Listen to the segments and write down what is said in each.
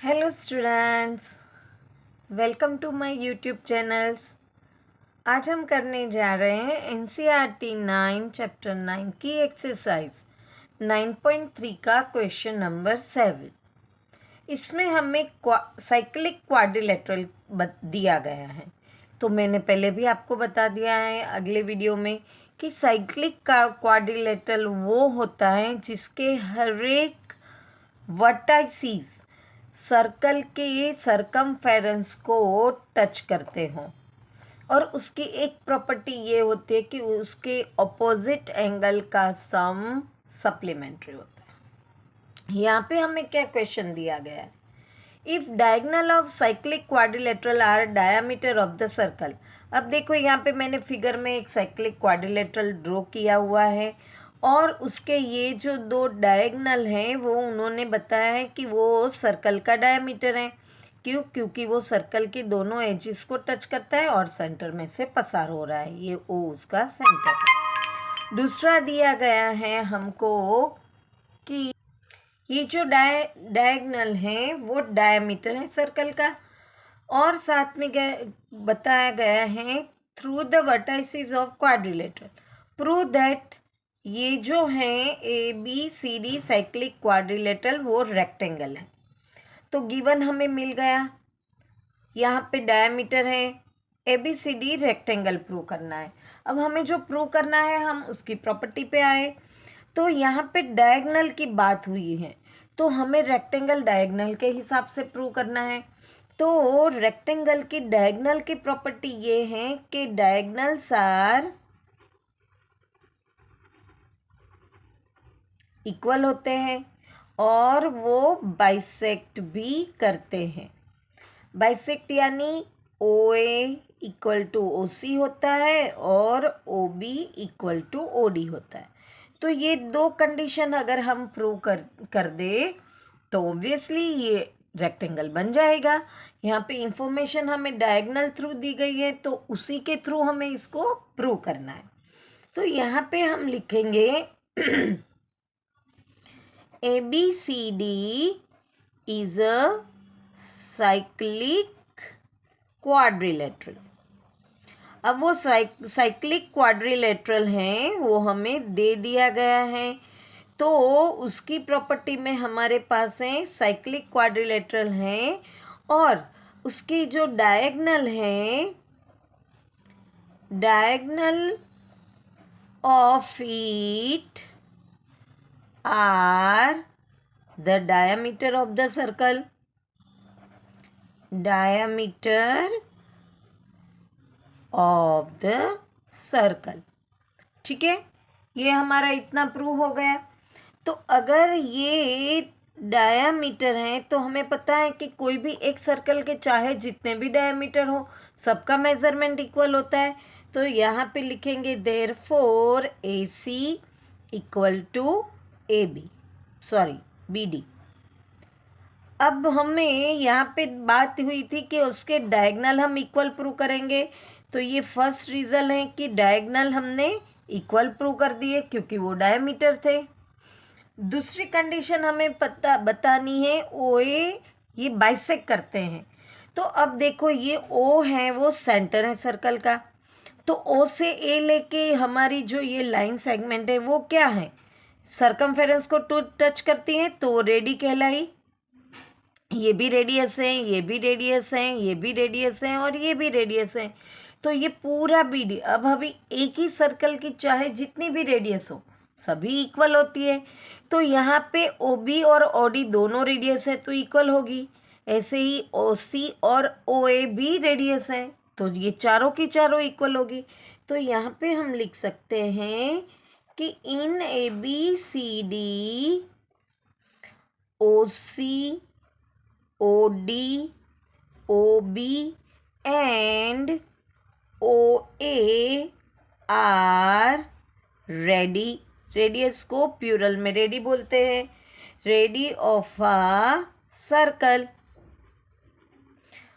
Hello students, welcome to my YouTube channels. आज हम करने जा रहे हैं एनसीईआरटी 9 चैप्टर 9 की एक्सरसाइज 9.3 का क्वेश्चन नंबर 7। इसमें हमें साइक्लिक क्वाड्रिलेटरल दिया गया है। तो मैंने पहले भी आपको बता दिया है अगले वीडियो में कि साइक्लिक का क्वाड्रिलेटरल वो होता है जिसके हर एक वर्टाइसिस सर्कल के सरकमफेरेंस को टच करते हों और उसकी एक प्रॉपर्टी ये होती है कि उसके ऑपोजिट एंगल का सम सप्लीमेंट्री होता है। यहाँ पे हमें क्या क्वेश्चन दिया गया है, if diagonal of cyclic quadrilateral are diameter of the circle. अब देखो यहाँ पे मैंने फिगर में एक साइक्लिक क्वाड्रिलेटरल ड्रॉ किया हुआ है और उसके ये जो दो डायगोनल हैं वो उन्होंने बताया है कि वो सर्कल का डायमीटर है। क्योंकि वो सर्कल के दोनों एजेस को टच करता है और सेंटर में से पसार हो रहा है, ये ओ उसका सेंटर है। दूसरा दिया गया है हमको कि ये जो डायगोनल है वो डायमीटर है सर्कल का और साथ में बताया गया है through the vertices of quadrilateral prove that ये जो है A B C D cyclic quadrilateral वो रेक्टेंगल है। तो गिवन हमें मिल गया, यहाँ पे डायमीटर है, A B C D rectangle prove करना है। अब हमें जो प्रूव करना है हम उसकी प्रॉपर्टी पे आए। तो यहाँ पे डायगोनल की बात हुई है तो हमें रेक्टेंगल डायगोनल के हिसाब से प्रूव करना है। तो रेक्टेंगल की डायगोनल की प्रॉपर्टी ये है कि डायगोनल्स आर इक्वल होते हैं और वो बाइसेक्ट भी करते हैं। बाइसेक्ट यानी ओ ए इक्वल टू ओ सी होता है और O B equal to O D होता है। तो ये दो कंडीशन अगर हम प्रूव कर दे तो ऑब्वियसली ये रेक्टेंगल बन जाएगा। यहाँ पे इंफॉर्मेशन हमें डायगोनल थ्रू दी गई है तो उसी के थ्रू हमें इसको प्रूव करना है। तो यहाँ पे हम लिखेंगे A B C D is a cyclic quadrilateral. अब वो साइक्लिक क्वाड्रिलेटरल हैं वो हमें दे दिया गया है तो उसकी प्रॉपर्टी में हमारे पास है साइक्लिक क्वाड्रिलेटरल हैं और उसकी जो डायगोनल है, diagonal of it are the diameter of the circle, diameter of the circle. ठीक है, ये हमारा इतना प्रूव हो गया। तो अगर ये डायामीटर है तो हमें पता है कि कोई भी एक सर्कल के चाहे जितने भी डायामीटर हो सबका मेजरमेंट इक्वल होता है। तो यहाँ पे लिखेंगे therefore A C equal to A B, sorry B D. अब हमें यहाँ पे बात हुई थी कि उसके डायगोनल हम इक्वल प्रूव करेंगे। तो ये फर्स्ट रीज़न है कि डायगोनल हमने इक्वल प्रूव कर दिए क्योंकि वो डायमीटर थे। दूसरी कंडीशन हमें बतानी है ओ ए ये बाइसेक्ट करते हैं। तो अब देखो ये ओ है वो सेंटर है सर्कल का, तो ओ से ए लेके हमारी जो ये लाइन सेगमेंट है वो क्या है, सरकमफेरेंस को टच करती है तो रेडी कहलाई। ये भी रेडियस है, ये भी रेडियस है, ये भी रेडियस है और ये भी रेडियस है। तो ये पूरा बी डी, अब अभी एक ही सर्कल की चाहे जितनी भी रेडियस हो सभी इक्वल होती है। तो यहाँ पे ओ बी और ओ डी दोनों रेडियस है तो इक्वल होगी। ऐसे ही ओ सी और ओ ए भी रेडियस है तो ये चारों की चारों इक्वल होगी। तो यहाँ पे हम लिख सकते हैं कि इन A B C D O C O D O B and O A R radii, radius को प्लूरल में रेडी बोलते हैं, रेडी ऑफ अ सर्कल।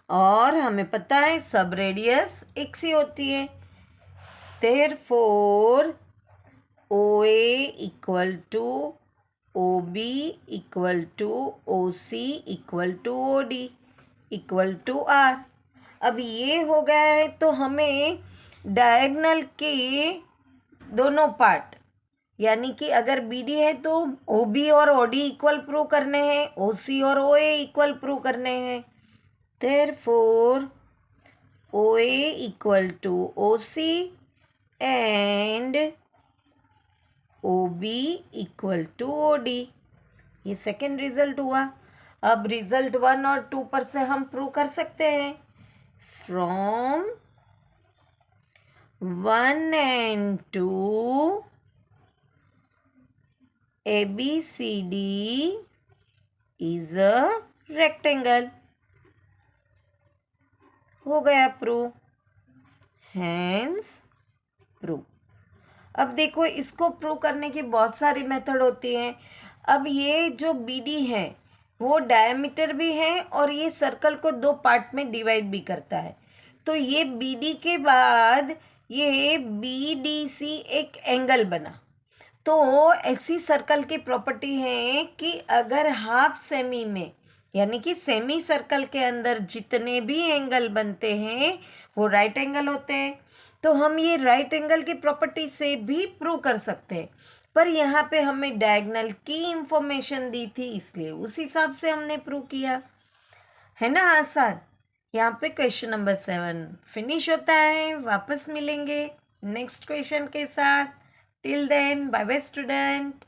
और हमें पता है सब रेडियस एक सी होती है। Therefore O A equal to O B equal to O C equal to O D equal to R. अब ये हो गया है तो हमें डायगोनल के दोनों पार्ट, यानी कि अगर बी डी है तो ओ बी और ओ डी इक्वल प्रूव करने हैं, ओ सी और ओ ए इक्वल प्रूव करने हैं। Therefore O A equal to O C and O B equal to O D. ये सेकेंड रिजल्ट हुआ। अब रिजल्ट 1 और 2 पर से हम प्रूव कर सकते हैं। From 1 and 2 ABCD is a rectangle। हो गया प्रूव, हैंस प्रूव। अब देखो, इसको प्रूव करने की बहुत सारी मेथड होती हैं। अब ये जो BD है वो डायमीटर भी है और ये सर्कल को 2 पार्ट में डिवाइड भी करता है। तो ये BD के बाद ये BDC एक एंगल बना। तो ऐसी सर्कल की प्रॉपर्टी है कि अगर हाफ सेमी में, यानी कि सेमी सर्कल के अंदर जितने भी एंगल बनते हैं वो राइट एंगल होते हैं। तो हम ये राइट एंगल की प्रॉपर्टी से भी प्रूव कर सकते हैं, पर यहाँ पे हमें डायगोनल की इंफॉर्मेशन दी थी इसलिए उस हिसाब से हमने प्रूव किया, है ना आसान। यहाँ पे क्वेश्चन नंबर 7 फिनिश होता है। वापस मिलेंगे नेक्स्ट क्वेश्चन के साथ। Till then bye bye student.